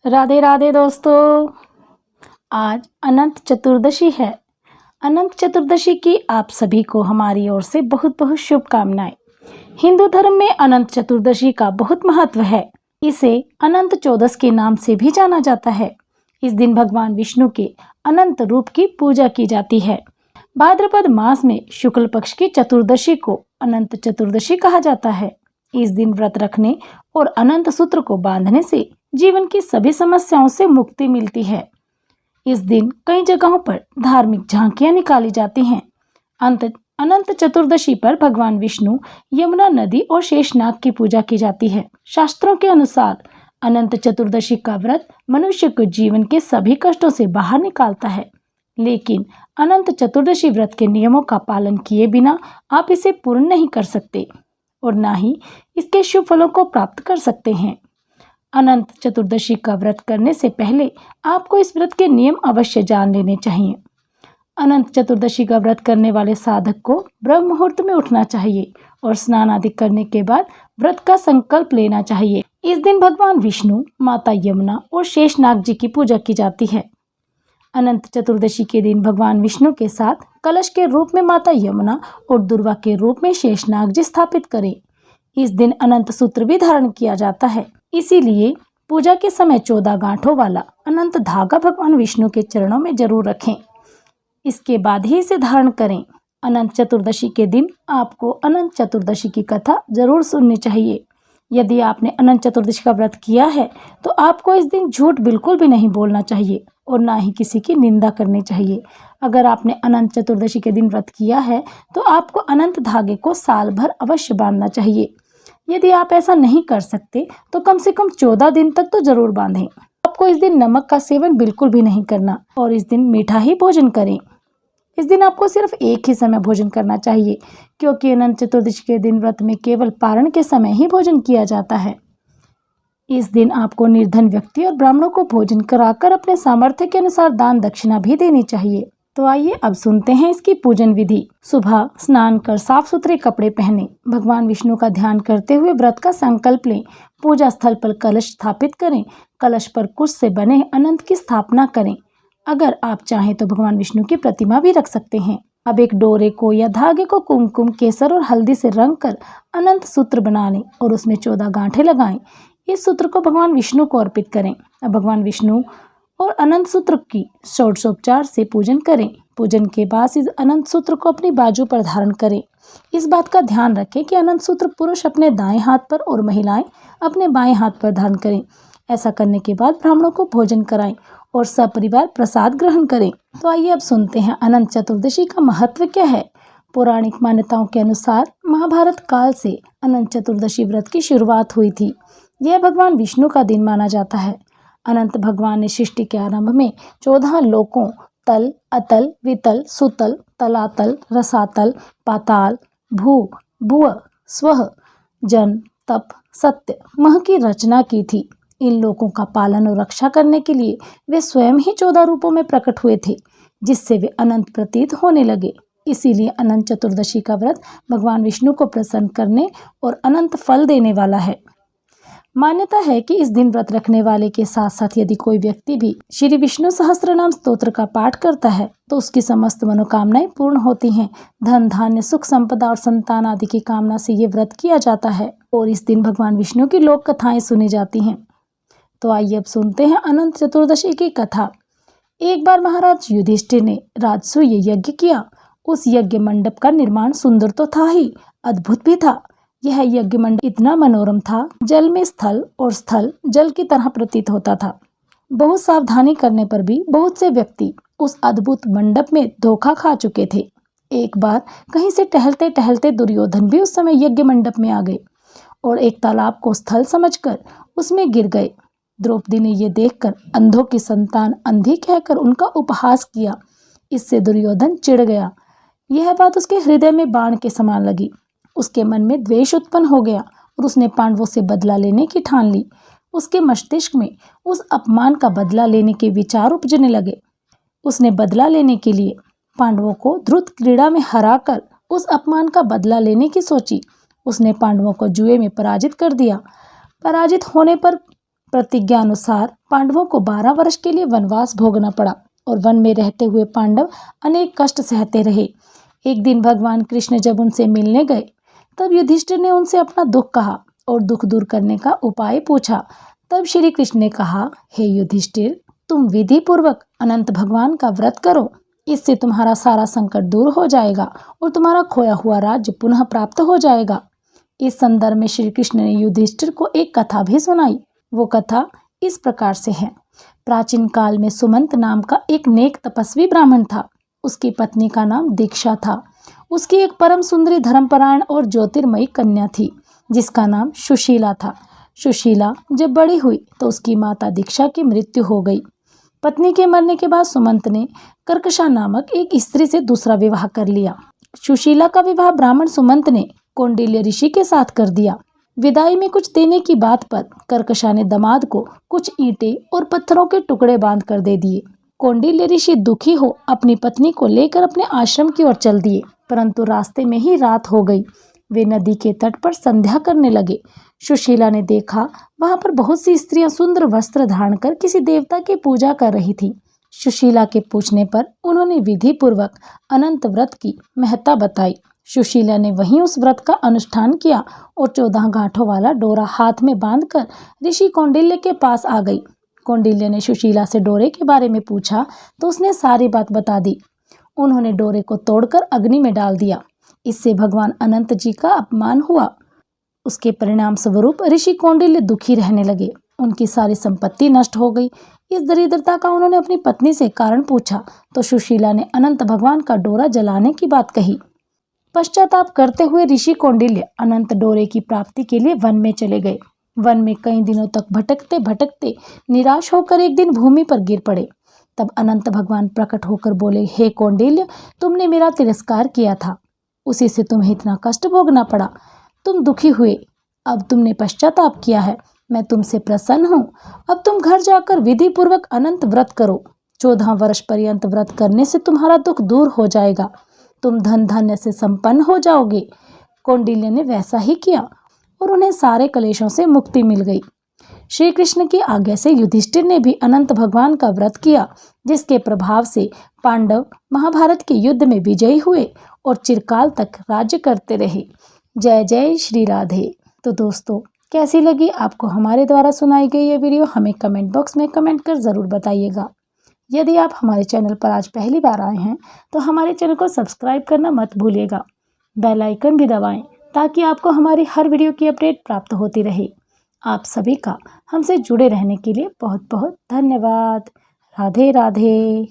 राधे राधे दोस्तों। आज अनंत चतुर्दशी है। अनंत चतुर्दशी की आप सभी को हमारी ओर से बहुत बहुत शुभकामनाएं। हिंदू धर्म में अनंत चतुर्दशी का बहुत महत्व है। इसे अनंत चौदस के नाम से भी जाना जाता है। इस दिन भगवान विष्णु के अनंत रूप की पूजा की जाती है। भाद्रपद मास में शुक्ल पक्ष की चतुर्दशी को अनंत चतुर्दशी कहा जाता है। इस दिन व्रत रखने और अनंत सूत्र को बांधने से जीवन की सभी समस्याओं से मुक्ति मिलती है। इस दिन कई जगहों पर धार्मिक झांकियां निकाली जाती हैं। अनंत चतुर्दशी पर भगवान विष्णु, यमुना नदी और शेषनाग की पूजा की जाती है। शास्त्रों के अनुसार अनंत चतुर्दशी का व्रत मनुष्य को जीवन के सभी कष्टों से बाहर निकालता है। लेकिन अनंत चतुर्दशी व्रत के नियमों का पालन किए बिना आप इसे पूर्ण नहीं कर सकते और ना ही इसके शुभ फलों को प्राप्त कर सकते हैं। अनंत चतुर्दशी का व्रत करने से पहले आपको इस व्रत के नियम अवश्य जान लेने चाहिए। अनंत चतुर्दशी का व्रत करने वाले साधक को ब्रह्म मुहूर्त में उठना चाहिए और स्नान आदि करने के बाद व्रत का संकल्प लेना चाहिए। इस दिन भगवान विष्णु, माता यमुना और शेषनाग जी की पूजा की जाती है। अनंत चतुर्दशी के दिन भगवान विष्णु के साथ कलश के रूप में माता यमुना और दुर्वा के रूप में शेषनाग जी स्थापित करें। इस दिन अनंत सूत्र भी धारण किया जाता है। इसीलिए पूजा के समय 14 गांठों वाला अनंत धागा भगवान विष्णु के चरणों में जरूर रखें। इसके बाद ही इसे धारण करें। अनंत चतुर्दशी के दिन आपको अनंत चतुर्दशी की कथा जरूर सुननी चाहिए। यदि आपने अनंत चतुर्दशी का व्रत किया है तो आपको इस दिन झूठ बिल्कुल भी नहीं बोलना चाहिए और ना ही किसी की निंदा करनी चाहिए। अगर आपने अनंत चतुर्दशी के दिन व्रत किया है तो आपको अनंत धागे को साल भर अवश्य बांधना चाहिए। यदि आप ऐसा नहीं कर सकते तो कम से कम 14 दिन तक तो जरूर बांधें। आपको इस दिन नमक का सेवन बिल्कुल भी नहीं करना और इस दिन मीठा ही भोजन करें। इस दिन आपको सिर्फ एक ही समय भोजन करना चाहिए, क्योंकि अनंत चतुर्दशी के दिन व्रत में केवल पारण के समय ही भोजन किया जाता है। इस दिन आपको निर्धन व्यक्ति और ब्राह्मणों को भोजन कराकर अपने सामर्थ्य के अनुसार दान दक्षिणा भी देनी चाहिए। तो आइए अब सुनते हैं इसकी पूजन विधि। सुबह स्नान कर साफ सुथरे कपड़े पहने, भगवान विष्णु का ध्यान करते हुए व्रत का संकल्प लें। पूजा स्थल पर कलश स्थापित करें। कलश पर कुश से बने अनंत की स्थापना करें। अगर आप चाहें तो भगवान विष्णु की प्रतिमा भी रख सकते हैं। अब एक डोरे को या धागे को कुमकुम, केसर और हल्दी से रंग कर अनंत सूत्र बना लें और उसमें 14 गांठें लगाएं। इस सूत्र को भगवान विष्णु को अर्पित करें। अब भगवान विष्णु और अनंत सूत्र की षोडशोपचार से पूजन करें। पूजन के बाद इस अनंत सूत्र को अपनी बाजू पर धारण करें। इस बात का ध्यान रखें कि अनंत सूत्र पुरुष अपने दाएं हाथ पर और महिलाएं अपने बाएं हाथ पर धारण करें। ऐसा करने के बाद ब्राह्मणों को भोजन कराएं और सपरिवार प्रसाद ग्रहण करें। तो आइए अब सुनते हैं अनंत चतुर्दशी का महत्व क्या है। पौराणिक मान्यताओं के अनुसार महाभारत काल से अनंत चतुर्दशी व्रत की शुरुआत हुई थी। यह भगवान विष्णु का दिन माना जाता है। अनंत भगवान ने सृष्टि के आरंभ में 14 लोकों तल, अतल, वितल, सुतल, तलातल, रसातल, पाताल, भू, भुव, स्वः, जन, तप, सत्य, मह की रचना की थी। इन लोकों का पालन और रक्षा करने के लिए वे स्वयं ही 14 रूपों में प्रकट हुए थे, जिससे वे अनंत प्रतीत होने लगे। इसीलिए अनंत चतुर्दशी का व्रत भगवान विष्णु को प्रसन्न करने और अनंत फल देने वाला है। मान्यता है कि इस दिन व्रत रखने वाले के साथ साथ यदि कोई व्यक्ति भी श्री विष्णु सहस्त्रनाम स्तोत्र का पाठ करता है तो उसकी समस्त मनोकामनाएं पूर्ण होती हैं। धन, धान्य, सुख, संपदा और संतान आदि की कामना से ये व्रत किया जाता है और इस दिन भगवान विष्णु की लोक कथाएं सुनी जाती हैं। तो आइए अब सुनते हैं अनंत चतुर्दशी की कथा। एक बार महाराज युधिष्ठिर ने राजसूय यज्ञ किया। उस यज्ञ मंडप का निर्माण सुंदर तो था ही, अद्भुत भी था। यह यज्ञ मंडप इतना मनोरम था, जल में स्थल और स्थल जल की तरह प्रतीत होता था। बहुत सावधानी करने पर भी बहुत से व्यक्ति उस अद्भुत मंडप में धोखा खा चुके थे। एक बार कहीं से टहलते टहलते दुर्योधन भी उस समय यज्ञ मंडप में आ गए और एक तालाब को स्थल समझकर उसमें गिर गए। द्रौपदी ने यह देखकर अंधों की संतान अंधी कहकर उनका उपहास किया। इससे दुर्योधन चिढ़ गया। यह बात उसके हृदय में बाण के समान लगी। उसके मन में द्वेष उत्पन्न हो गया और उसने पांडवों से बदला लेने की ठान ली। उसके मस्तिष्क में उस अपमान का बदला लेने के विचार उपजने लगे। उसने बदला लेने के लिए पांडवों को द्रुत क्रीड़ा में हराकर उस अपमान का बदला लेने की सोची। उसने पांडवों को जुए में पराजित कर दिया। पराजित होने पर प्रतिज्ञा अनुसार पांडवों को 12 वर्ष के लिए वनवास भोगना पड़ा और वन में रहते हुए पांडव अनेक कष्ट सहते रहे। एक दिन भगवान कृष्ण जब उनसे मिलने गए तब युधिष्ठिर ने उनसे अपना दुख कहा और दुख दूर करने का उपाय पूछा। तब श्री कृष्ण ने कहा, हे युधिष्ठिर, तुम विधि पूर्वक अनंत भगवान का व्रत करो, इससे तुम्हारा सारा संकट दूर हो जाएगा और तुम्हारा खोया हुआ राज्य पुनः प्राप्त हो जाएगा। इस संदर्भ में श्री कृष्ण ने युधिष्ठिर को एक कथा भी सुनाई। वो कथा इस प्रकार से है। प्राचीन काल में सुमंत नाम का एक नेक तपस्वी ब्राह्मण था। उसकी पत्नी का नाम दीक्षा था। उसकी एक परम सुंदरी, धर्मपरायण और ज्योतिर्मयी कन्या थी जिसका नाम सुशीला था। सुशीला जब बड़ी हुई तो उसकी माता दीक्षा की मृत्यु हो गई। पत्नी के मरने के बाद सुमंत ने कर्कशा नामक एक स्त्री से दूसरा विवाह कर लिया। सुशीला का विवाह ब्राह्मण सुमंत ने कौंडिल्य ऋषि के साथ कर दिया। विदाई में कुछ देने की बात पर कर्कशा ने दामाद को कुछ ईंटें और पत्थरों के टुकड़े बांध कर दे दिए। कौंडिल्य ऋषि दुखी हो अपनी पत्नी को लेकर अपने आश्रम की ओर चल दिए, परंतु रास्ते में ही रात हो गई। वे नदी के तट पर संध्या करने लगे। सुशीला ने देखा वहां पर बहुत सी स्त्रियां सुंदर वस्त्र धारण कर किसी देवता की पूजा कर रही थी। सुशीला के पूछने पर उन्होंने विधि पूर्वक अनंत व्रत की महत्ता बताई। सुशीला ने वहीं उस व्रत का अनुष्ठान किया और 14 गांठों वाला डोरा हाथ में बांधकर ऋषि कौंडिल्य के पास आ गई। कौंडिल्य ने सुशीला से डोरे के बारे में पूछा तो उसने सारी बात बता दी। उन्होंने डोरे को तोड़कर अग्नि में डाल दिया। इससे भगवान अनंत जी का अपमान हुआ। उसके परिणाम स्वरूप ऋषि कौंडिल्य दुखी रहने लगे। उनकी सारी संपत्ति नष्ट हो गई। इस दरिद्रता का उन्होंने अपनी पत्नी से कारण पूछा तो सुशीला ने अनंत भगवान का डोरा जलाने की बात कही। पश्चाताप करते हुए ऋषि कौंडिल्य अनंत डोरे की प्राप्ति के लिए वन में चले गए। वन में कई दिनों तक भटकते भटकते निराश होकर एक दिन भूमि पर गिर पड़े। तब अनंत भगवान प्रकट होकर बोले, हे कौंडिल्य, तुमने मेरा तिरस्कार किया था, उसी से तुम्हें इतना कष्ट भोगना पड़ा। तुम दुखी हुए, अब तुमने पश्चाताप किया है, मैं तुमसे प्रसन्न हूँ। अब तुम घर जाकर विधि पूर्वक अनंत व्रत करो। 14 वर्ष पर्यंत व्रत करने से तुम्हारा दुख दूर हो जाएगा, तुम धन धान्य से संपन्न हो जाओगे। कौंडिल्य ने वैसा ही किया और उन्हें सारे कलेशों से मुक्ति मिल गई। श्री कृष्ण की आज्ञा से युधिष्ठिर ने भी अनंत भगवान का व्रत किया, जिसके प्रभाव से पांडव महाभारत के युद्ध में विजयी हुए और चिरकाल तक राज्य करते रहे। जय जय श्री राधे। तो दोस्तों, कैसी लगी आपको हमारे द्वारा सुनाई गई ये वीडियो, हमें कमेंट बॉक्स में कमेंट कर ज़रूर बताइएगा। यदि आप हमारे चैनल पर आज पहली बार आए हैं तो हमारे चैनल को सब्सक्राइब करना मत भूलिएगा। बेल आइकन भी दबाएं ताकि आपको हमारी हर वीडियो की अपडेट प्राप्त होती रहे। आप सभी का हमसे जुड़े रहने के लिए बहुत बहुत धन्यवाद। राधे राधे।